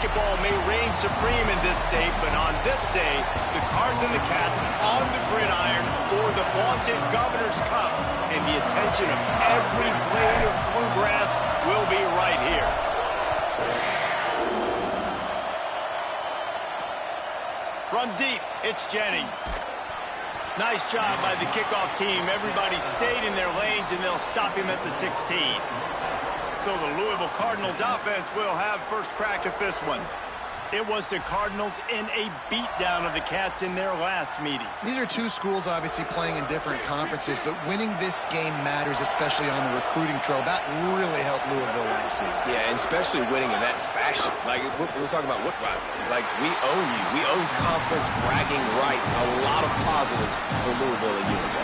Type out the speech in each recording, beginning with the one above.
basketball may reign supreme in this state, but on this day, the Cards and the Cats on the gridiron for the vaunted Governor's Cup. And the attention of every blade of bluegrass will be right here. From deep, it's Jennings. Nice job by the kickoff team. Everybody stayed in their lanes, and they'll stop him at the 16. So the Louisville Cardinals offense will have first crack at this one. It was the Cardinals in a beatdown of the Cats in their last meeting. These are two schools obviously playing in different conferences, but winning this game matters, especially on the recruiting trail. That really helped Louisville last season. Yeah, and especially winning in that fashion. Like, we're talking about what rivalry? Like, we own you. We own conference bragging rights. A lot of positives for Louisville a year ago.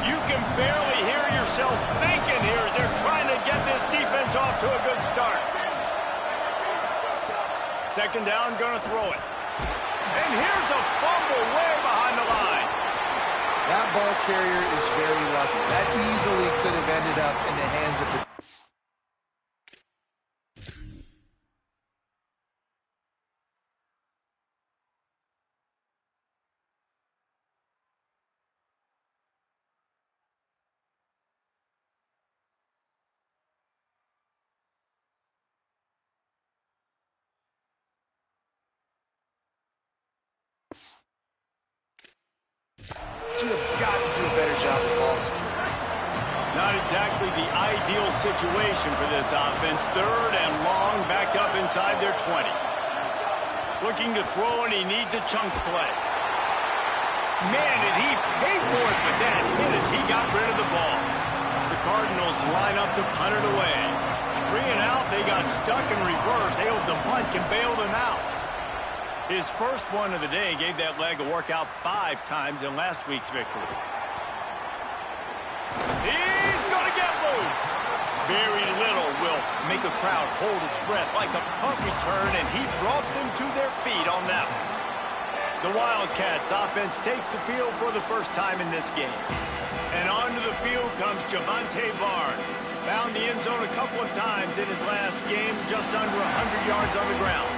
You can barely hear yourself thinking here as they're trying to get this defense off to a good start. Second down, gonna throw it. And here's a fumble way behind the line. That ball carrier is very lucky. That easily could have ended up in the hands of the... You have got to do a better job of ball security. Not exactly the ideal situation for this offense. Third and long, back up inside their 20. Looking to throw, and he needs a chunk play. Man, did he pay for it with that hit as he got rid of the ball. The Cardinals line up to punt it away. 3 and out, they got stuck in reverse. They hope the punt can bail them out. His first one of the day gave that leg a workout 5 times in last week's victory. He's going to get loose. Very little will make a crowd hold its breath like a punt return, and he brought them to their feet on that one. The Wildcats offense takes the field for the first time in this game. And onto the field comes Javante Barnes. Found the end zone a couple of times in his last game, just under 100 yards on the ground.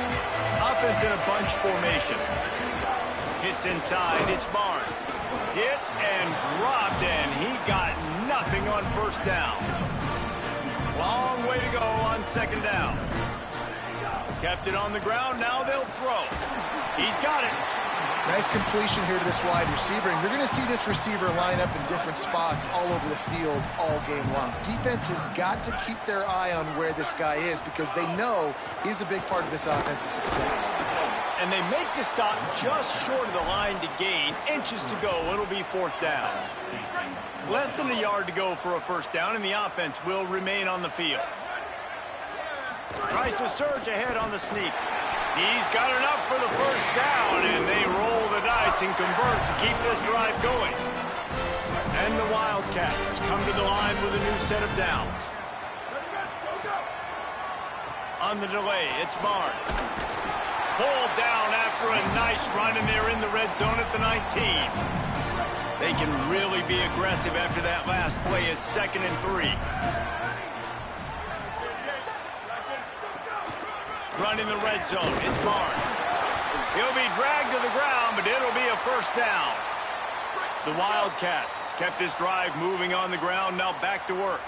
Offense in a bunch formation. Hits inside, it's Barnes. Hit and dropped, and he got nothing on first down. Long way to go on second down. Kept it on the ground, now they'll throw. He's got it. Nice completion here to this wide receiver, and you're going to see this receiver line up in different spots all over the field all game long. Defense has got to keep their eye on where this guy is because they know he's a big part of this offense's success. And they make the stop just short of the line to gain. Inches to go, it'll be fourth down. Less than a yard to go for a first down, and the offense will remain on the field. Tries to surge ahead on the sneak. He's got enough for the first down, and they roll the dice and convert to keep this drive going. And the Wildcats come to the line with a new set of downs. On the delay, it's Barnes. Pulled down after a nice run, and they're in the red zone at the 19. They can really be aggressive after that last play. It's 2nd and 3. Running the red zone, it's Barnes. He'll be dragged to the ground, but it'll be a first down. The Wildcats kept this drive moving on the ground, now back to work.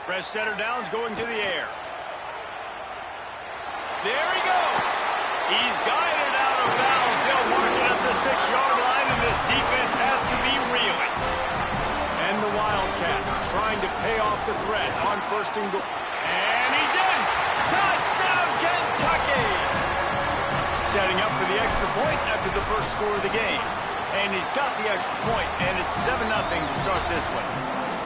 Fresh setter downs going to the air. There he goes. He's guided out of bounds. They'll mark it at the 6-yard line, and this defense has to be reeling. And the Wildcats trying to pay off the threat on 1st and goal. And he's in. Touchdown, Kentucky! Setting up for the extra point after the first score of the game. And he's got the extra point, and it's 7-0 to start this one.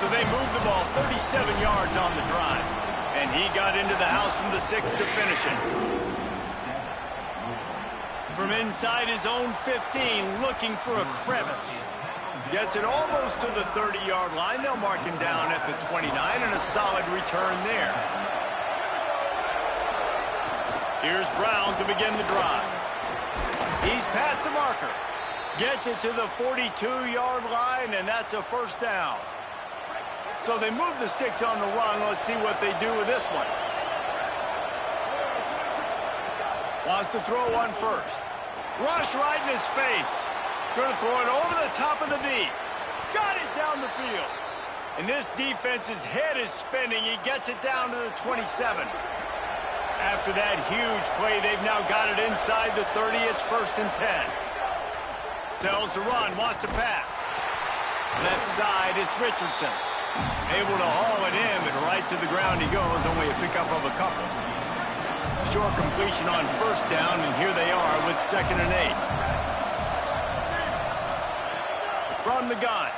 So they move the ball 37 yards on the drive. And he got into the house from the 6 to finish it. From inside his own 15, looking for a crevice. Gets it almost to the 30-yard line. They'll mark him down at the 29, and a solid return there. Here's Brown to begin the drive. He's past the marker. Gets it to the 42-yard line, and that's a first down. So they move the sticks on the run. Let's see what they do with this one. Wants to throw one first. Rush right in his face. Going to throw it over the top of the knee. Got it down the field. And this defense's head is spinning. He gets it down to the 27. After that huge play, they've now got it inside the 30. It's 1st and 10. Sells the run, wants to pass. Left side is Richardson. Able to haul it in, but right to the ground he goes. Only a pickup of a couple. Short completion on 1st down, and here they are with 2nd and 8. From the gun.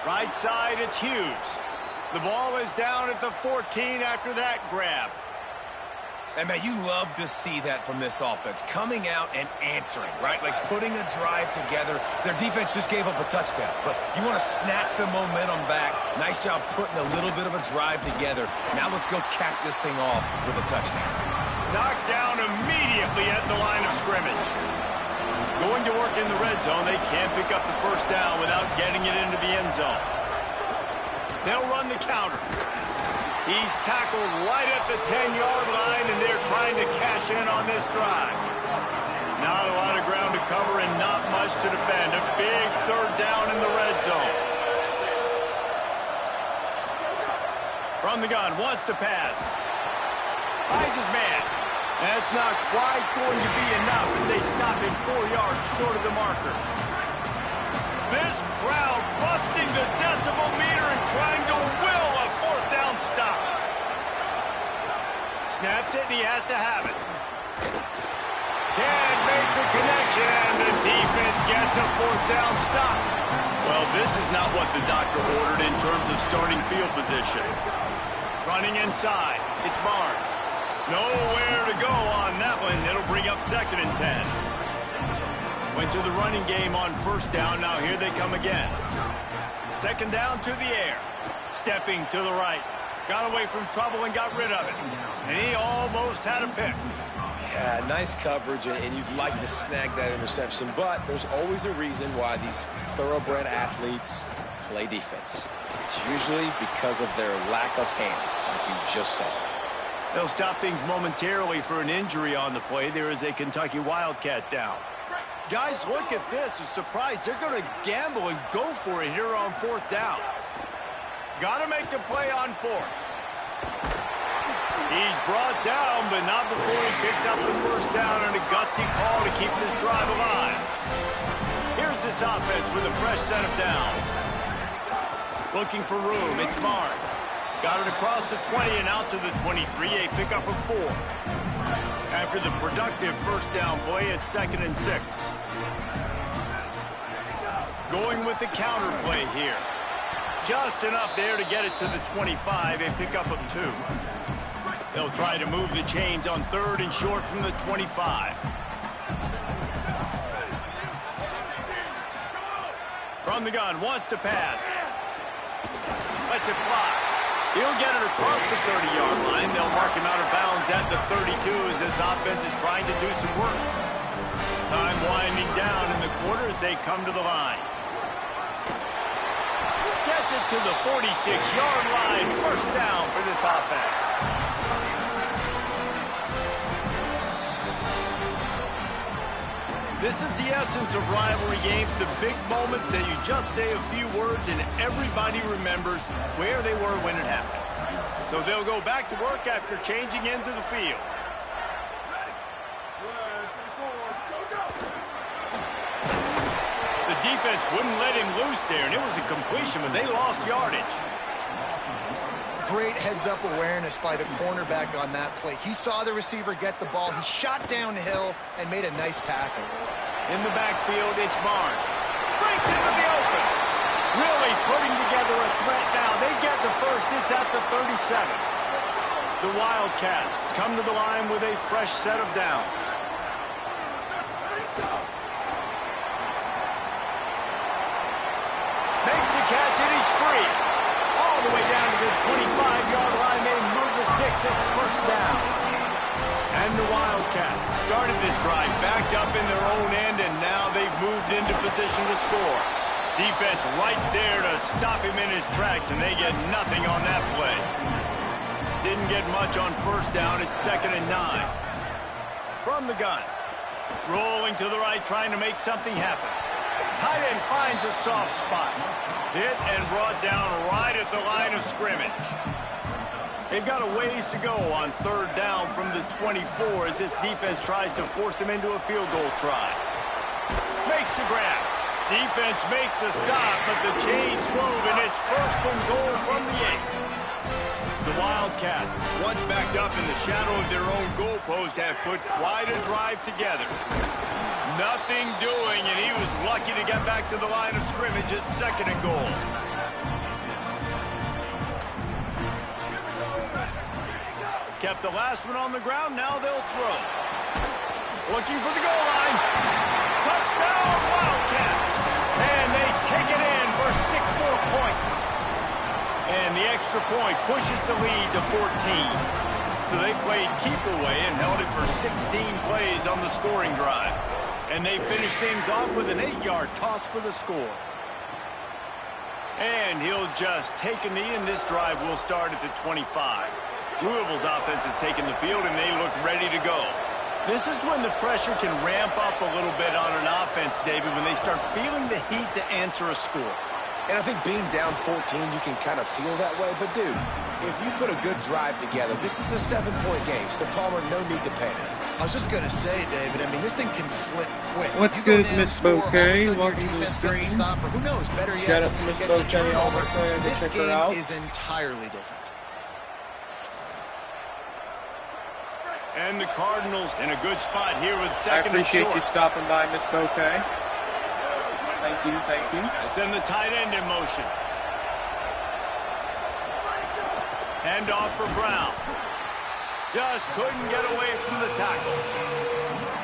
Right side, it's Hughes. The ball is down at the 14 after that grab. And, man, you love to see that from this offense. Coming out and answering, right? Like putting a drive together. Their defense just gave up a touchdown. But you want to snatch the momentum back. Nice job putting a little bit of a drive together. Now let's go cap this thing off with a touchdown. Knocked down immediately at the line of scrimmage. Going to work in the red zone. They can't pick up the 1st down without getting it into the end zone. They'll run the counter. He's tackled right at the 10-yard line, and they're trying to cash in on this drive. Not a lot of ground to cover and not much to defend. A big 3rd down in the red zone. From the gun, wants to pass. Finds his man. That's not quite going to be enough as they stop him 4 yards short of the marker. This crowd busting the decibel meter and trying to will a 4th down stop. Snaps it, and he has to have it. Can't make the connection, and the defense gets a 4th down stop. Well, this is not what the doctor ordered in terms of starting field position. Running inside, it's Barnes. Nowhere to go on that one. It'll bring up 2nd and 10. Went to the running game on 1st down. Now here they come again. 2nd down to the air. Stepping to the right. Got away from trouble and got rid of it. And he almost had a pick. Yeah, nice coverage, and you'd like to snag that interception, but there's always a reason why these thoroughbred athletes play defense. It's usually because of their lack of hands, like you just saw. They'll stop things momentarily for an injury on the play. There is a Kentucky Wildcat down. Guys, look at this. I'm surprised they're going to gamble and go for it here on 4th down. Got to make the play on 4th. He's brought down, but not before he picks up the 1st down and a gutsy call to keep this drive alive. Here's this offense with a fresh set of downs. Looking for room. It's Barnes. Got it across the 20 and out to the 23. A pickup of 4. After the productive 1st down play, it's 2nd and 6. Going with the counter play here. Just enough there to get it to the 25. A pickup of 2. They'll try to move the chains on 3rd and short from the 25. From the gun, wants to pass. Lets it fly. He'll get it across the 30-yard line. They'll mark him out of bounds at the 32 as this offense is trying to do some work. Time winding down in the quarter as they come to the line. Gets it to the 46-yard line. 1st down for this offense. This is the essence of rivalry games, the big moments that you just say a few words and everybody remembers where they were when it happened. So they'll go back to work after changing into the field. The defense wouldn't let him loose there, and it was a completion, but they lost yardage. Great heads-up awareness by the cornerback on that play. He saw the receiver get the ball. He shot downhill and made a nice tackle. In the backfield, it's Barnes. Breaks into the open. Really putting together a threat now. They get the 1st. It's at the 37. The Wildcats come to the line with a fresh set of downs. Makes the catch, and he's free. All the way down to the 25-yard line. They move the sticks. It's 1st down. And the Wildcats started this drive backed up in their own end, and now they've moved into position to score. Defense right there to stop him in his tracks, and they get nothing on that play. didn't get much on first down. It's 2nd and 9. From the gun. Rolling to the right, trying to make something happen. Tight end finds a soft spot. Hit and brought down right at the line of scrimmage. They've got a ways to go on 3rd down from the 24 as this defense tries to force them into a field goal try. Makes the grab. Defense makes a stop, but the chains move, and it's 1st and goal from the 8. The Wildcats, once backed up in the shadow of their own goalpost, have put quite a drive together. Nothing doing, and he was lucky to get back to the line of scrimmage at 2nd and goal. Kept the last one on the ground, now they'll throw. Looking for the goal line. Touchdown, Wildcats! And they take it in for 6 more points. And the extra point pushes the lead to 14. So they played keep away and held it for 16 plays on the scoring drive. And they finished things off with an 8-yard toss for the score. And he'll just take a knee, and this drive will start at the 25. Louisville's offense has taken the field, and they look ready to go. This is when the pressure can ramp up a little bit on an offense, David, when they start feeling the heat to answer a score. And I think being down 14, you can kind of feel that way. But, dude, if you put a good drive together, this is a 7-point game. So, Palmer, no need to panic. I was just going to say, David, I mean, this thing can flip quick. What's good, Miss Bouquet? Welcome to the stream. Who knows? Better yet, shout out to Miss Bouquet. This game is entirely different. And the Cardinals in a good spot here with 2nd and short. I appreciate you stopping by, Miss Bouquet. Thank you, thank you. Send the tight end in motion. Hand off for Brown. Just couldn't get away from the tackle.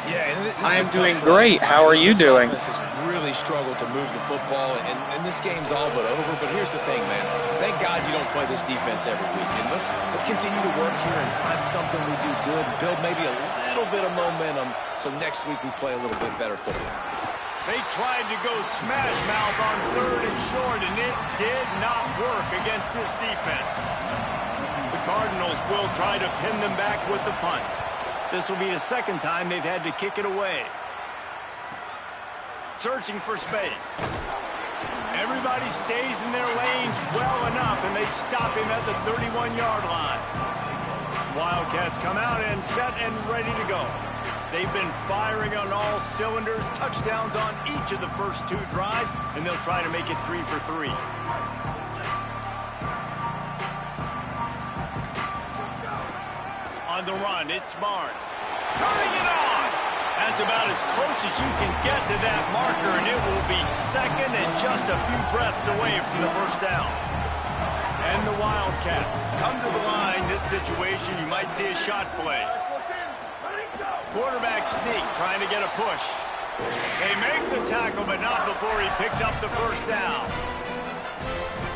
Yeah, and I am doing great. How are you doing? This offense has really struggled to move the football, and this game's all but over. But here's the thing, man. Thank God you don't play this defense every week. And let's continue to work here and find something we do good and build maybe a little bit of momentum so next week we play a little bit better football. They tried to go smash mouth on 3rd and short, and it did not work against this defense. The Cardinals will try to pin them back with the punt. This will be the 2nd time they've had to kick it away. Searching for space. Everybody stays in their lanes well enough, and they stop him at the 31-yard line. Wildcats come out and set and ready to go. They've been firing on all cylinders, touchdowns on each of the first 2 drives, and they'll try to make it 3 for 3. On the run, it's Barnes. Turning it on! That's about as close as you can get to that marker, and it will be 2nd and just a few breaths away from the first down. And the Wildcats come to the line. This situation, you might see a shot play. Quarterback sneak, trying to get a push. They make the tackle, but not before he picks up the first down.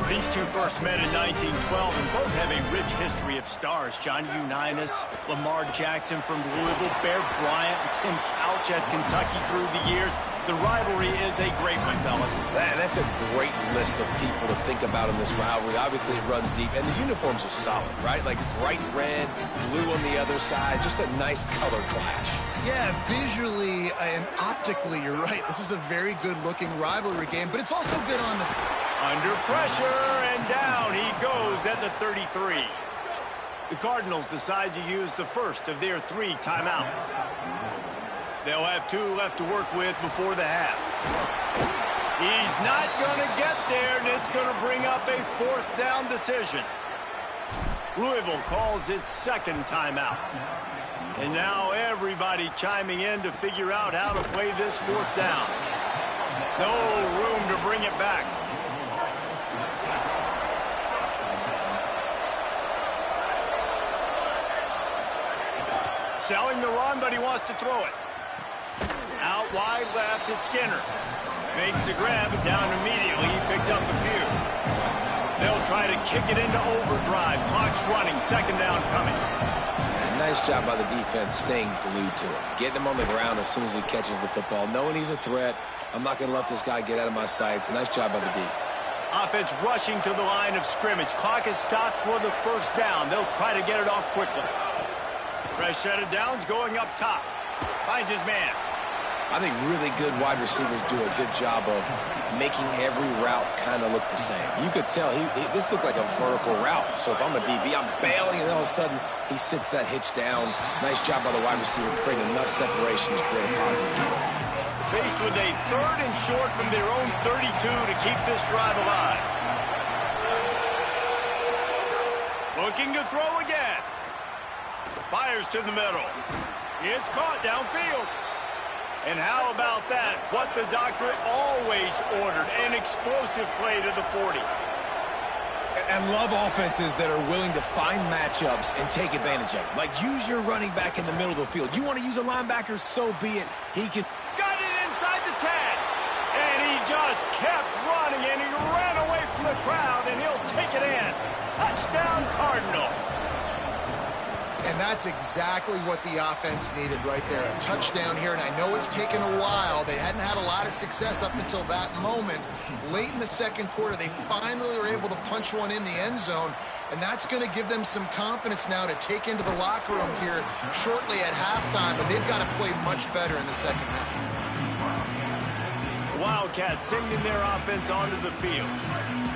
These two first met in 1912, and both have a rich history of stars. Johnny Unitas, Lamar Jackson from Louisville, Bear Bryant, and Tim Couch at Kentucky through the years. The rivalry is a great one, fellas. That's a great list of people to think about in this rivalry. Obviously, it runs deep, and the uniforms are solid, right? Like bright red, blue on the other side, just a nice color clash. Yeah, visually and optically, you're right. This is a very good-looking rivalry game, but it's also good on the field. Under pressure, and down he goes at the 33. The Cardinals decide to use the first of their 3 timeouts. They'll have 2 left to work with before the half. He's not going to get there, and it's going to bring up a 4th down decision. Louisville calls its 2nd timeout. And now everybody chiming in to figure out how to play this 4th down. No room to bring it back. Selling the run, but he wants to throw it. Out wide left, it's Skinner. Makes the grab, but down immediately. He picks up a few. They'll try to kick it into overdrive. Clock's running, 2nd down coming. And nice job by the defense staying glued to him. Getting him on the ground as soon as he catches the football. Knowing he's a threat. I'm not going to let this guy get out of my sights. Nice job by the D. Offense rushing to the line of scrimmage. Clock is stopped for the first down. They'll try to get it off quickly. Fresh set of downs going up top. Finds his man. I think really good wide receivers do a good job of making every route kind of look the same. You could tell this looked like a vertical route. So if I'm a DB, I'm bailing, and all of a sudden he sits that hitch down. Nice job by the wide receiver, creating enough separation to create a positive gain. Faced with a 3rd and short from their own 32 to keep this drive alive. Looking to throw again. Fires to the middle. It's caught downfield. And how about that? What the doctor always ordered, an explosive play to the 40. And love offenses that are willing to find matchups and take advantage of it. Like, use your running back in the middle of the field. You want to use a linebacker, so be it. He can... Got it inside the 10. And he just kept running, and he ran away from the crowd, and he'll take it in. Touchdown, Cardinals. And that's exactly what the offense needed right there. A touchdown here, and I know it's taken a while. They hadn't had a lot of success up until that moment. Late in the second quarter, they finally were able to punch one in the end zone, and that's going to give them some confidence now to take into the locker room here shortly at halftime, but they've got to play much better in the second half. Wildcats sending their offense onto the field.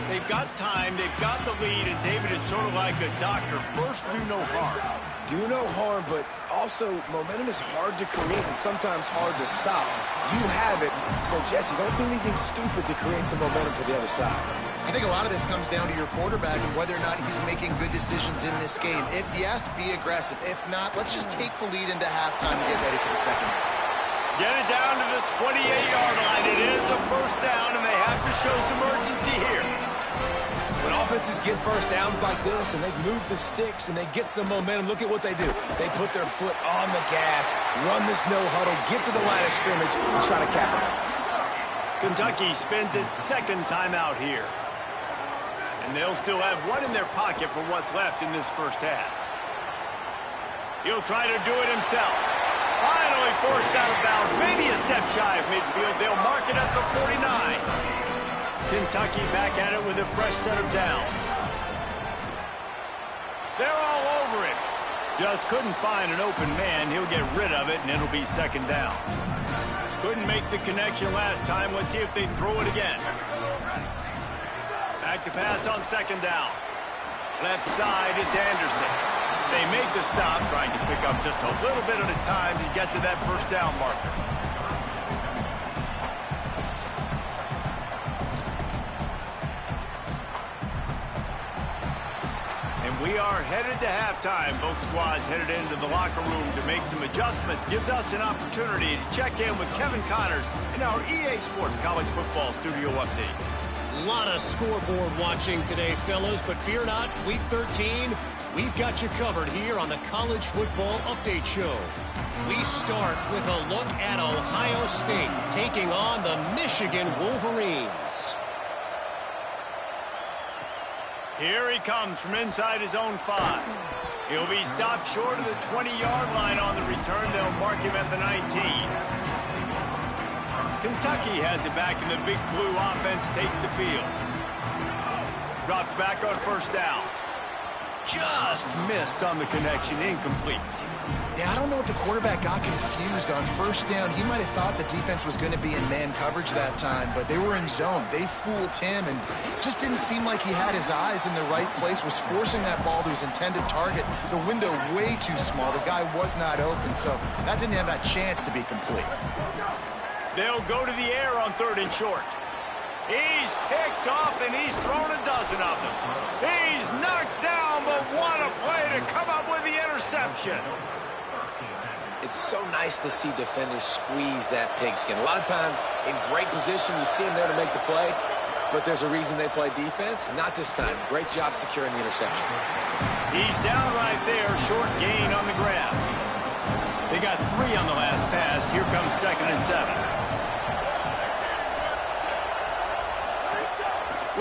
They've got time, they've got the lead, and David is sort of like a doctor. First, do no harm. Do no harm, but also momentum is hard to create and sometimes hard to stop. You have it, so Jesse, don't do anything stupid to create some momentum for the other side. I think a lot of this comes down to your quarterback and whether or not he's making good decisions in this game. If yes, be aggressive. If not, let's just take the lead into halftime and get ready for the second half. Get it down to the 28-yard line. It is a first down, and they have to show some urgency here. When offenses get first downs like this and they move the sticks and they get some momentum, look at what they do. They put their foot on the gas, run this no-huddle, get to the line of scrimmage, and try to capitalize. Kentucky spends its second time out here. And they'll still have one in their pocket for what's left in this first half. He'll try to do it himself. Finally forced out of bounds, maybe a step shy of midfield. They'll mark it at the 49. Kentucky back at it with a fresh set of downs. They're all over him. Just couldn't find an open man. He'll get rid of it, and it'll be second down. Couldn't make the connection last time. Let's see if they throw it again. Back to pass on second down. Left side is Anderson. They make the stop, trying to pick up just a little bit at a time to get to that first down marker. And we are headed to halftime. Both squads headed into the locker room to make some adjustments. Gives us an opportunity to check in with Kevin Connors in our EA Sports College Football Studio Update. A lot of scoreboard watching today, fellas, but fear not, Week 13, we've got you covered here on the College Football Update Show. We start with a look at Ohio State taking on the Michigan Wolverines. Here he comes from inside his own 5. He'll be stopped short of the 20-yard line on the return. They'll mark him at the 19. Kentucky has it back, and the big blue offense takes the field. Drops back on first down. Just missed on the connection, incomplete. Yeah, I don't know if the quarterback got confused on first down. He might have thought the defense was going to be in man coverage that time, but they were in zone. They fooled him, and just didn't seem like he had his eyes in the right place, was forcing that ball to his intended target. The window way too small. The guy was not open, so that didn't have that chance to be complete. They'll go to the air on 3rd and short. He's picked off, and he's thrown a dozen of them. He's knocked down, but what a play to come up with the interception. It's so nice to see defenders squeeze that pigskin. A lot of times, in great position, you see them there to make the play, but there's a reason they play defense. Not this time. Great job securing the interception. He's down right there, short gain on the grab. They got 3 on the last pass. Here comes 2nd and 7.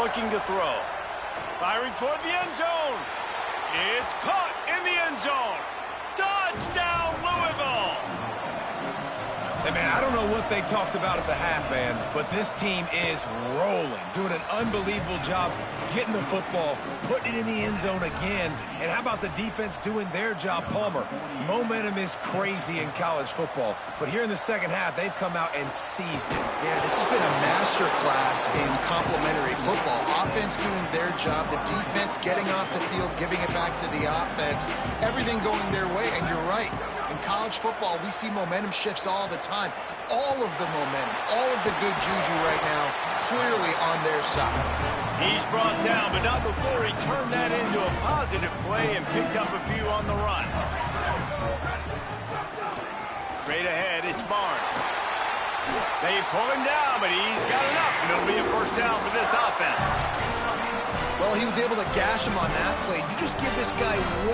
Looking to throw. Firing toward the end zone. It's caught in the end zone. Touchdown, Louisville! Hey, man, I don't know what they talked about at the half, man, but this team is rolling, doing an unbelievable job getting the football, putting it in the end zone again. And how about the defense doing their job, Palmer? Momentum is crazy in college football, but here in the second half, they've come out and seized it. Yeah, this has been a master class in complementary football. Offense doing their job, the defense getting off the field, giving it back to the offense, everything going their way, and you're right. In college football, we see momentum shifts all the time. All of the momentum, all of the good juju right now, clearly on their side. He's brought down, but not before he turned that into a positive play and picked up a few on the run. Straight ahead, it's Barnes. They pull him down, but he's got enough, and it'll be a first down for this offense. Well, he was able to gash him on that play. You just give this guy 1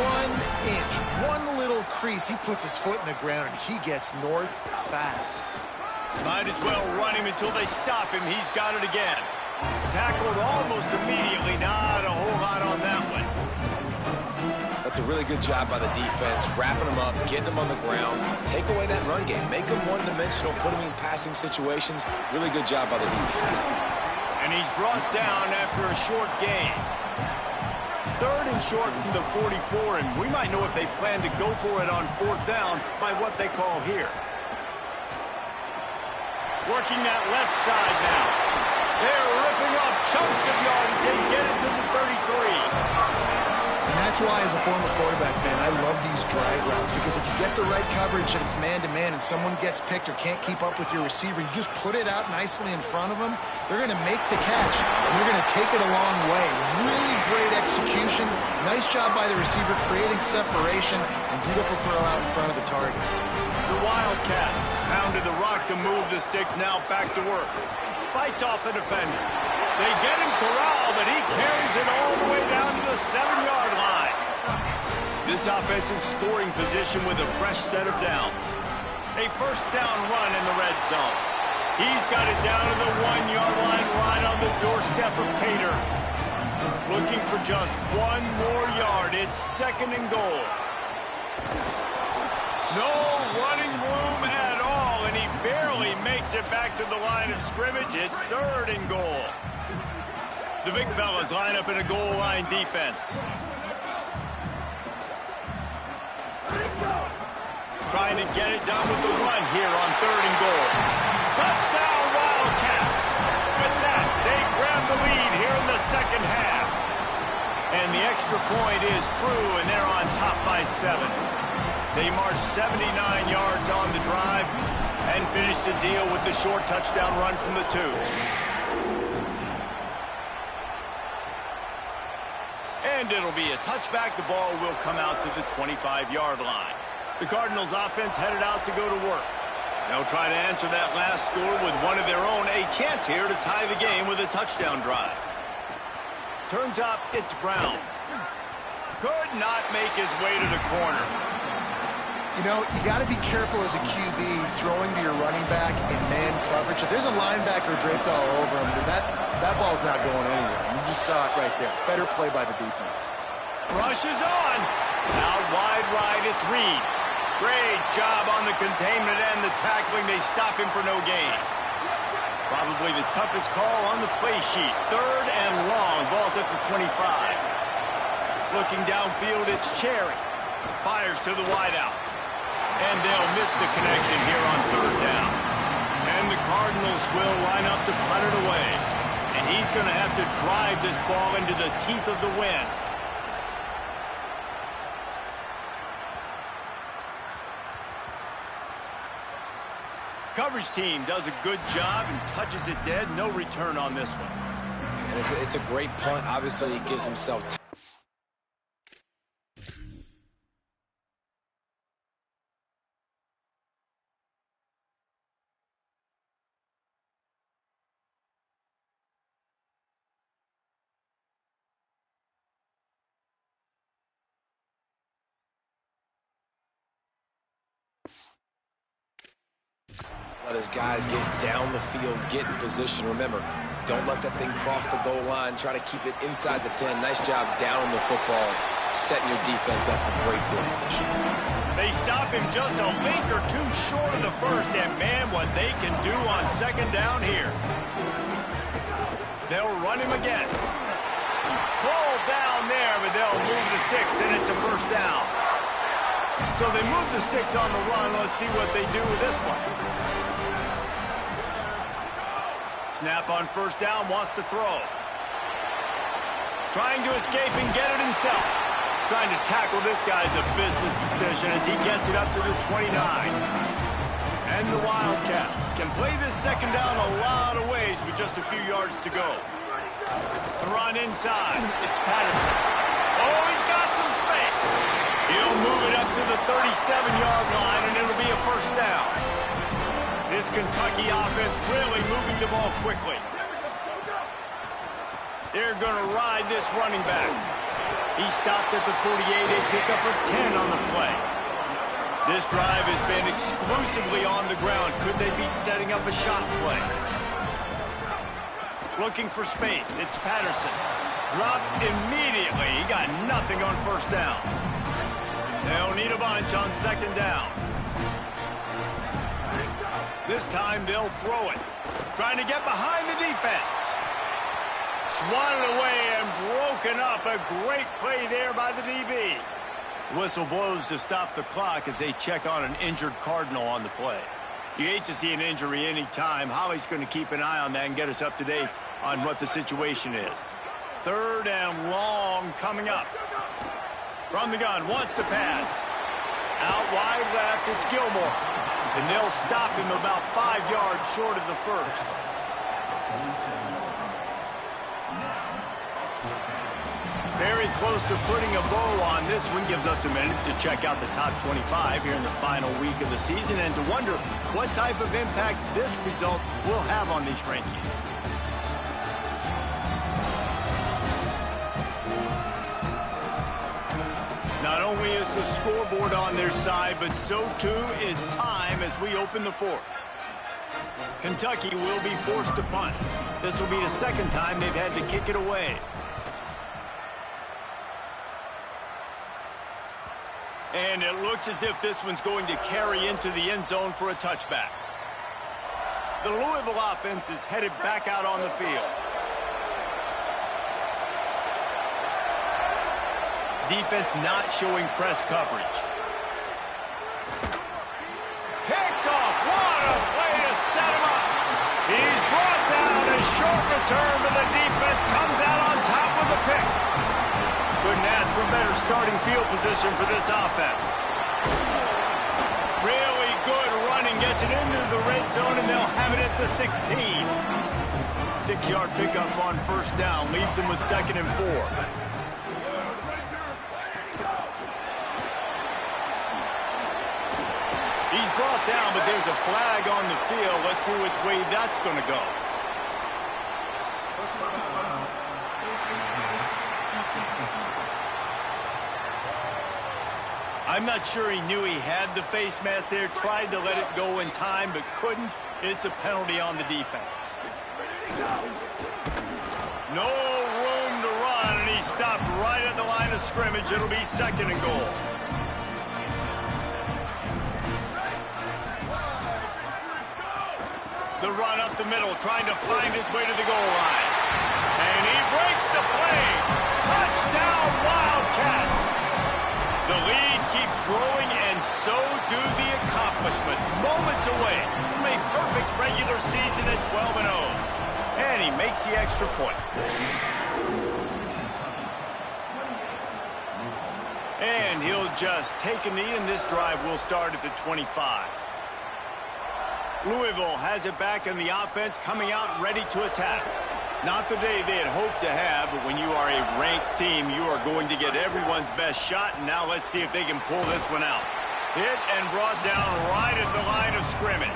inch, one little crease. He puts his foot in the ground, and he gets north fast. Might as well run him until they stop him. He's got it again. Tackled almost immediately. Not a whole lot on that one. That's a really good job by the defense, wrapping them up, getting them on the ground, take away that run game, make them one-dimensional, put them in passing situations. Really good job by the defense. And he's brought down after a short gain. 3rd and short from the 44, and we might know if they plan to go for it on 4th down by what they call here. Working that left side now. They're ripping off chunks of yardage. They get it to the 33. And that's why, as a former quarterback, man, I love these drag routes, because if you get the right coverage and it's man-to-man and someone gets picked or can't keep up with your receiver, you just put it out nicely in front of them, they're going to make the catch, and they're going to take it a long way. Really great execution. Nice job by the receiver creating separation, and beautiful throw out in front of the target. The Wildcats pounded the rock to move the sticks, now back to work. Fights off a defender. They get him corralled, but he carries it all the way down to the 7-yard line. This offense in scoring position with a fresh set of downs. A first down run in the red zone. He's got it down to the 1-yard line, right on the doorstep of Pater. Looking for just one more yard. It's 2nd and goal. No running room at all, and he barely makes it back to the line of scrimmage. It's 3rd and goal. The big fellas line up in a goal line defense. Trying to get it done with the run here on 3rd and goal. Touchdown Wildcats. With that, they grab the lead here in the second half. And the extra point is true, and they're on top by 7. They march 79 yards on the drive and finish the deal with the short touchdown run from the 2. And it'll be a touchback. The ball will come out to the 25-yard line. The Cardinals offense headed out to go to work. They'll try to answer that last score with one of their own. A chance here to tie the game with a touchdown drive. Turns up, it's Brown. Could not make his way to the corner. You know, you got to be careful as a QB throwing to your running back in man coverage. If there's a linebacker draped all over him, that ball's not going anywhere. You just saw it right there. Better play by the defense. Rush is on. Out wide right, it's Reed. Great job on the containment and the tackling. They stop him for no gain. Probably the toughest call on the play sheet. 3rd and long. Ball's at the 25. Looking downfield, it's Cherry. Fires to the wideout. And they'll miss the connection here on 3rd down. And the Cardinals will line up to punt it away. And he's going to have to drive this ball into the teeth of the wind. Coverage team does a good job and touches it dead. No return on this one. And it's a great punt. Obviously, he gives himself time. Let his guys get down the field, get in position. Remember, don't let that thing cross the goal line. Try to keep it inside the 10. Nice job down in the football. setting your defense up for great field position. They stop him just a link or two short of the first, and man, what they can do on second down here. They'll run him again. Pull down there, but they'll move the sticks, and it's a first down. So they move the sticks on the run. Let's see what they do with this one. Snap on first down, wants to throw. Trying to escape and get it himself. Trying to tackle this guy's a business decision as he gets it up to the 29. And the Wildcats can play this second down a lot of ways with just a few yards to go. The run inside. It's Patterson. Oh, he's got some space. He'll move it up to the 37-yard line, and it'll be a first down. This Kentucky offense really moving the ball quickly. They're going to ride this running back. He stopped at the 48, a pickup of 10 on the play. This drive has been exclusively on the ground. Could they be setting up a shot play? Looking for space. It's Patterson. Dropped immediately. He got nothing on first down. They'll need a bunch on second down. This time they'll throw it. Trying to get behind the defense. Swatted away and broken up. A great play there by the DB. Whistle blows to stop the clock as they check on an injured Cardinal on the play. You hate to see an injury any time. Holly's going to keep an eye on that and get us up to date on what the situation is. Third and long coming up. From the gun, wants to pass. Out wide left, it's Gilmore. And they'll stop him about 5 yards short of the first. Very close to putting a bow on this one. Gives us a minute to check out the top 25 here in the final week of the season and to wonder what type of impact this result will have on these rankings. Not only is the scoreboard on their side, but so too is time as we open the fourth. Kentucky will be forced to punt. This will be the second time they've had to kick it away. And it looks as if this one's going to carry into the end zone for a touchback. The Louisville offense is headed back out on the field. Defense not showing press coverage. Picked off. What a play to set him up. He's brought down. A short return, but the defense comes out on top with a pick. Couldn't ask for better starting field position for this offense. Really good running. Gets it into the red zone, and they'll have it at the 16. 6-yard pickup on first down. Leaves them with 2nd and 4. He's brought down, but there's a flag on the field. Let's see which way that's going to go. I'm not sure he knew he had the face mask there. Tried to let it go in time, but couldn't. It's a penalty on the defense. No room to run, and he stopped right at the line of scrimmage. It'll be 2nd and goal. The run up the middle, trying to find his way to the goal line. And he breaks the play. Touchdown, Wildcats. The lead keeps growing, and so do the accomplishments. Moments away from a perfect regular season at 12-0. And he makes the extra point. And he'll just take a knee, and this drive will start at the 25. Louisville has it back in the offense, coming out ready to attack. Not the day they had hoped to have, but when you are a ranked team, you are going to get everyone's best shot. And now let's see if they can pull this one out. Hit and brought down right at the line of scrimmage.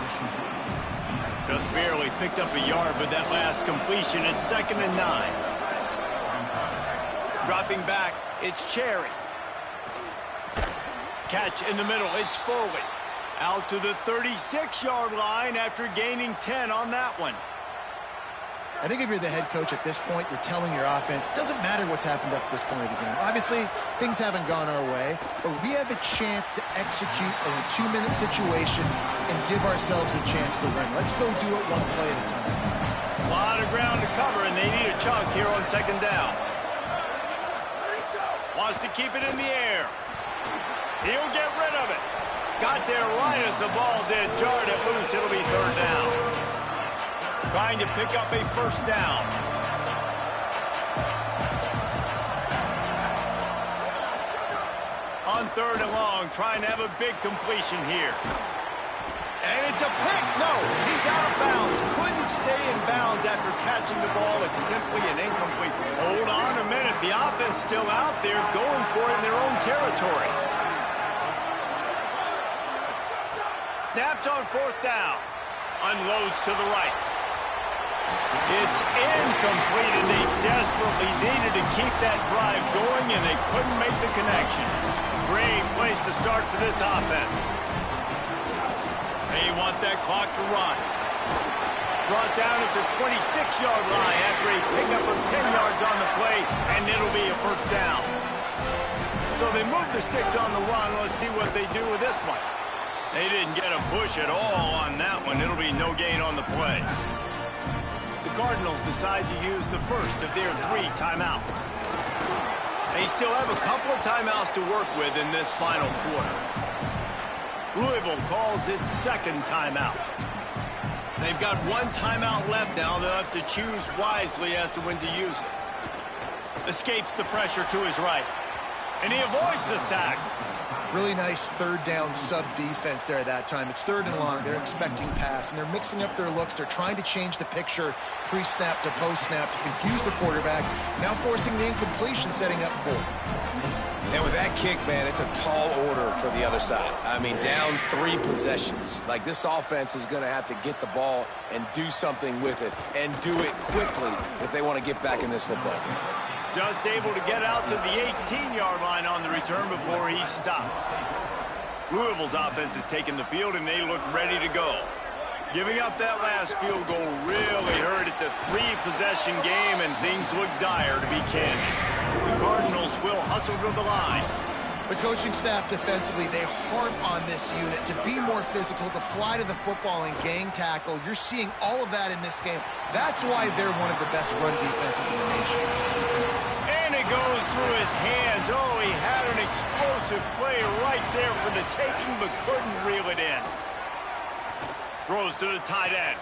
Just barely picked up a yard, but that last completion, it's 2nd and 9. Dropping back, it's Cherry. Catch in the middle, it's Foley. Out to the 36-yard line after gaining 10 on that one. I think if you're the head coach at this point, you're telling your offense, it doesn't matter what's happened up to this point of the game. Obviously, things haven't gone our way, but we have a chance to execute in a 2-minute situation and give ourselves a chance to win. Let's go do it one play at a time. A lot of ground to cover, and they need a chunk here on second down. Wants to keep it in the air. He'll get rid of it. Got there right as the ball did. Jarred it loose. It'll be third down. Trying to pick up a first down. On third and long, trying to have a big completion here. And it's a pick. No, he's out of bounds. Couldn't stay in bounds after catching the ball. It's simply an incomplete. Hold on a minute. The offense still out there going for it in their own territory. Snapped on fourth down. Unloads to the right. It's incomplete, and they desperately needed to keep that drive going, and they couldn't make the connection. Great place to start for this offense. They want that clock to run. Brought down at the 26-yard line after a pickup of 10 yards on the play, and it'll be a first down. So they move the sticks on the run. Let's see what they do with this one. They didn't get a push at all on that one. It'll be no gain on the play. The Cardinals decide to use the first of their 3 timeouts. They still have a couple of timeouts to work with in this final quarter. Louisville calls its second timeout. They've got 1 timeout left now. They'll have to choose wisely as to when to use it. Escapes the pressure to his right. And he avoids the sack. Really nice third down sub-defense there at that time. It's third and long. They're expecting pass, and they're mixing up their looks. They're trying to change the picture pre-snap to post-snap to confuse the quarterback, now forcing the incompletion, setting up fourth. And with that kick, man, it's a tall order for the other side. I mean, down 3 possessions. Like, this offense is going to have to get the ball and do something with it, and do it quickly if they want to get back in this football game. Just able to get out to the 18-yard line on the return before he stopped. Louisville's offense has taken the field, and they look ready to go. Giving up that last field goal really hurt. It's a 3-possession game, and things look dire, to be candid. The Cardinals will hustle to the line. The coaching staff defensively, they harp on this unit to be more physical, to fly to the football and gang tackle. You're seeing all of that in this game. That's why they're one of the best run defenses in the nation. And it goes through his hands. Oh, he had an explosive play right there for the taking, but couldn't reel it in. Throws to the tight end.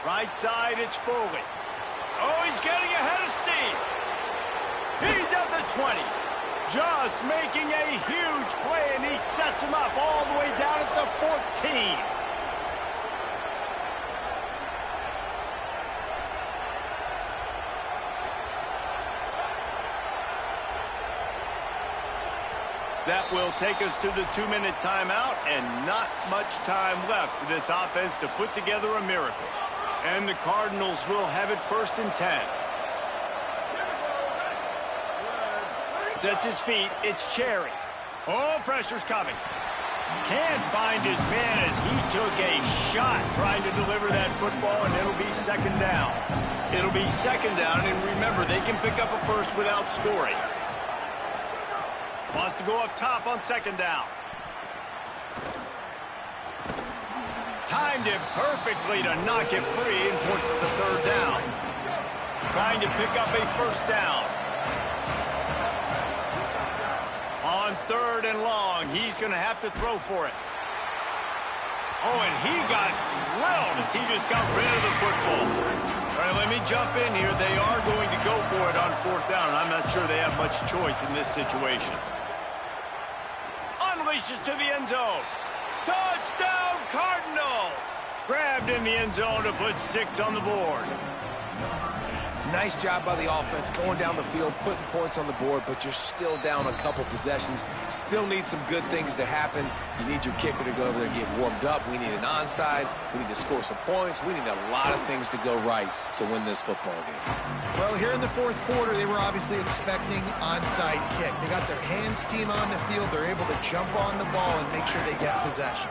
Right side, it's Foley. Oh, he's getting ahead of steam. He's at the 20. Just making a huge play, and he sets him up all the way down at the 14. That will take us to the 2-minute timeout, and not much time left for this offense to put together a miracle. And the Cardinals will have it first and 10. Sets his feet. It's Cherry. Oh, pressure's coming. Can't find his man as he took a shot trying to deliver that football, and it'll be second down. It'll be second down, and remember, they can pick up a first without scoring. Wants to go up top on second down. Timed it perfectly to knock it free and forces the third down. Trying to pick up a first down. On third and long, he's going to have to throw for it. Oh, and he got drilled as he just got rid of the football. All right, let me jump in here. They are going to go for it on fourth down. I'm not sure they have much choice in this situation. Unleashes to the end zone. Touchdown, Cardinals! Grabbed in the end zone to put 6 on the board. Nice job by the offense going down the field, putting points on the board, but you're still down a couple possessions. Still need some good things to happen. You need your kicker to go over there and get warmed up. We need an onside. We need to score some points. We need a lot of things to go right to win this football game. Well, here in the fourth quarter, they were obviously expecting onside kick. They got their hands team on the field. They're able to jump on the ball and make sure they get possession.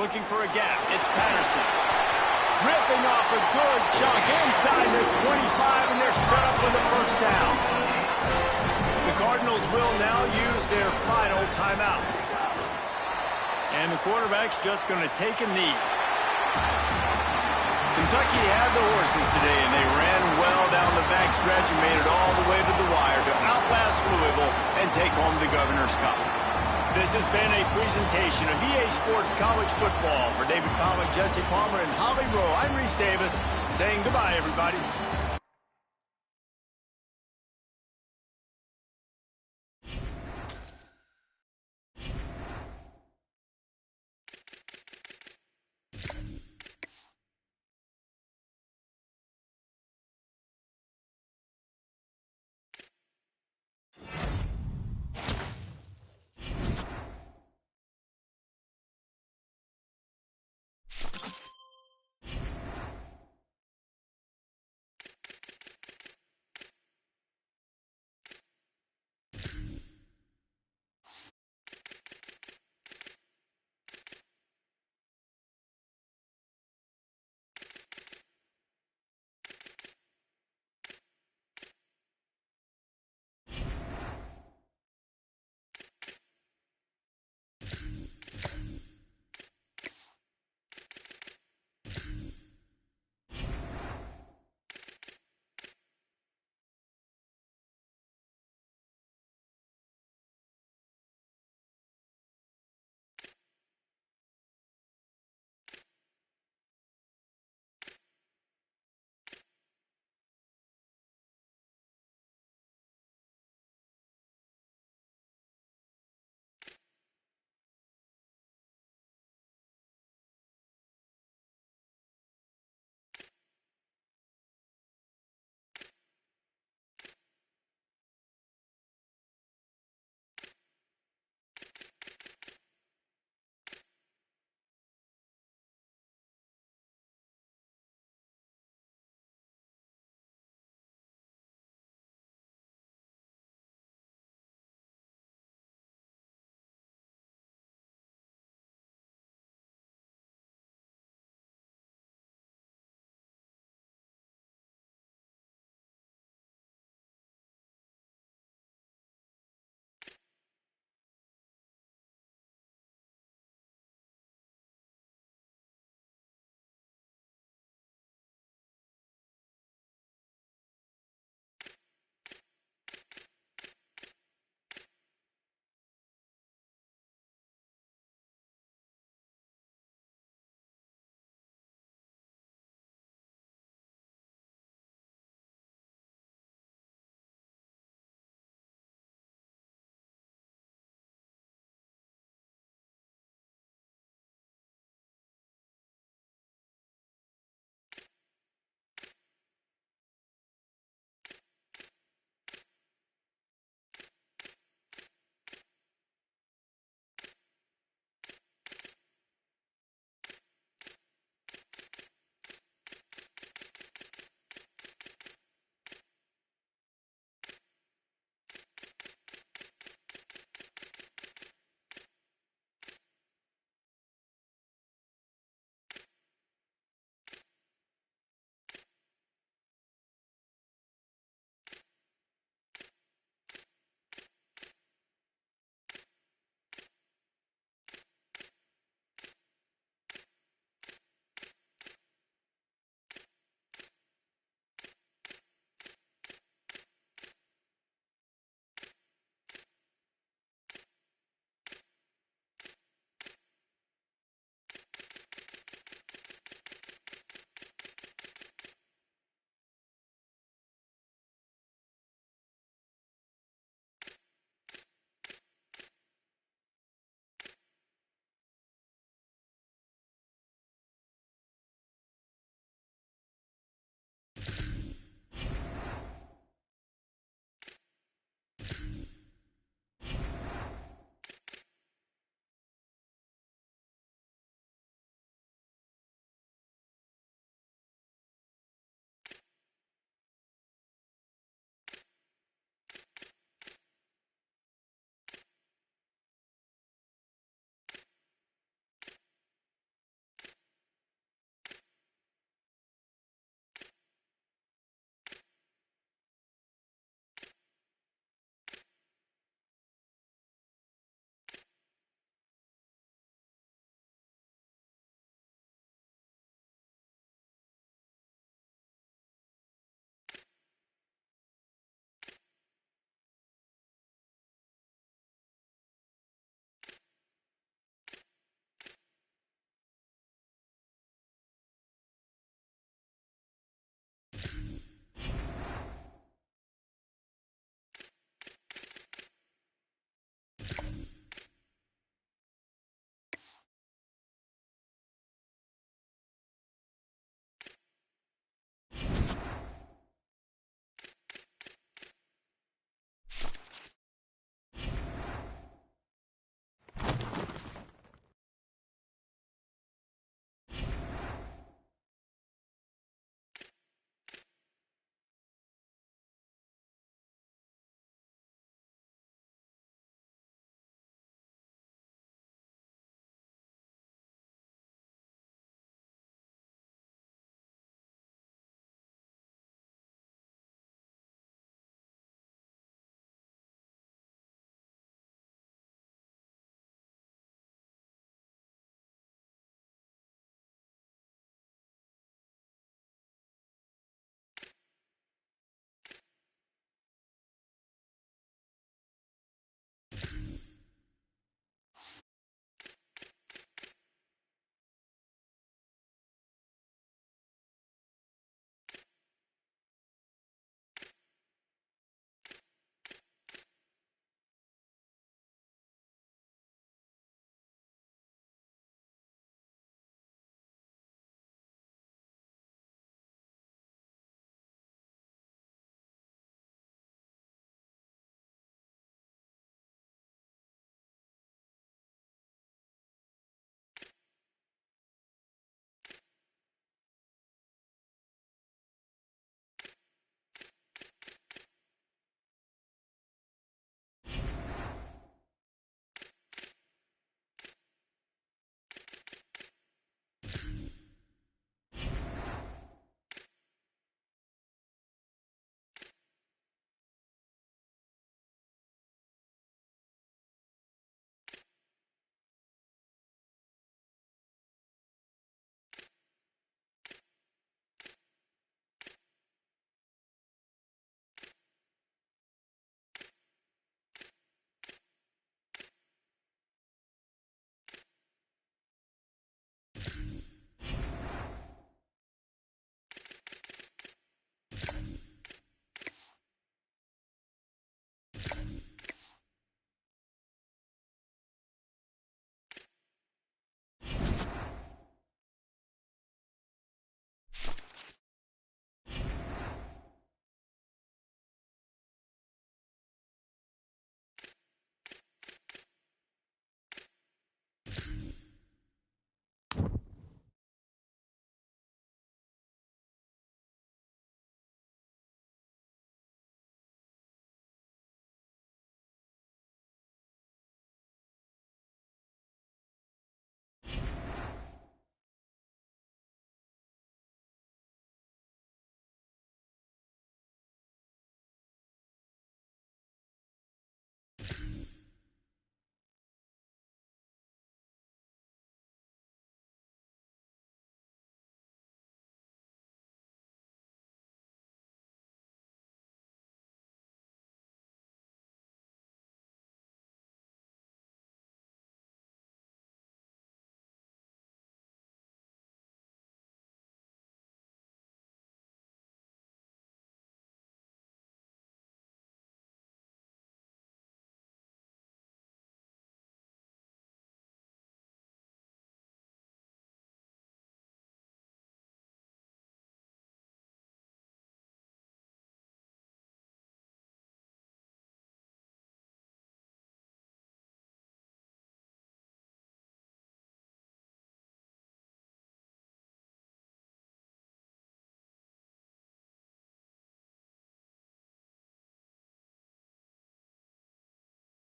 Looking for a gap. It's Patterson. ripping off a good chunk inside the 25, and they're set up for the first down. The Cardinals will now use their final timeout. And the quarterback's just going to take a knee. Kentucky had the horses today, and they ran well down the backstretch and made it all the way to the wire to outlast Louisville and take home the Governor's Cup. This has been a presentation of EA Sports College Football. For David Pollack, Jesse Palmer, and Holly Rowe, I'm Reese Davis saying goodbye, everybody.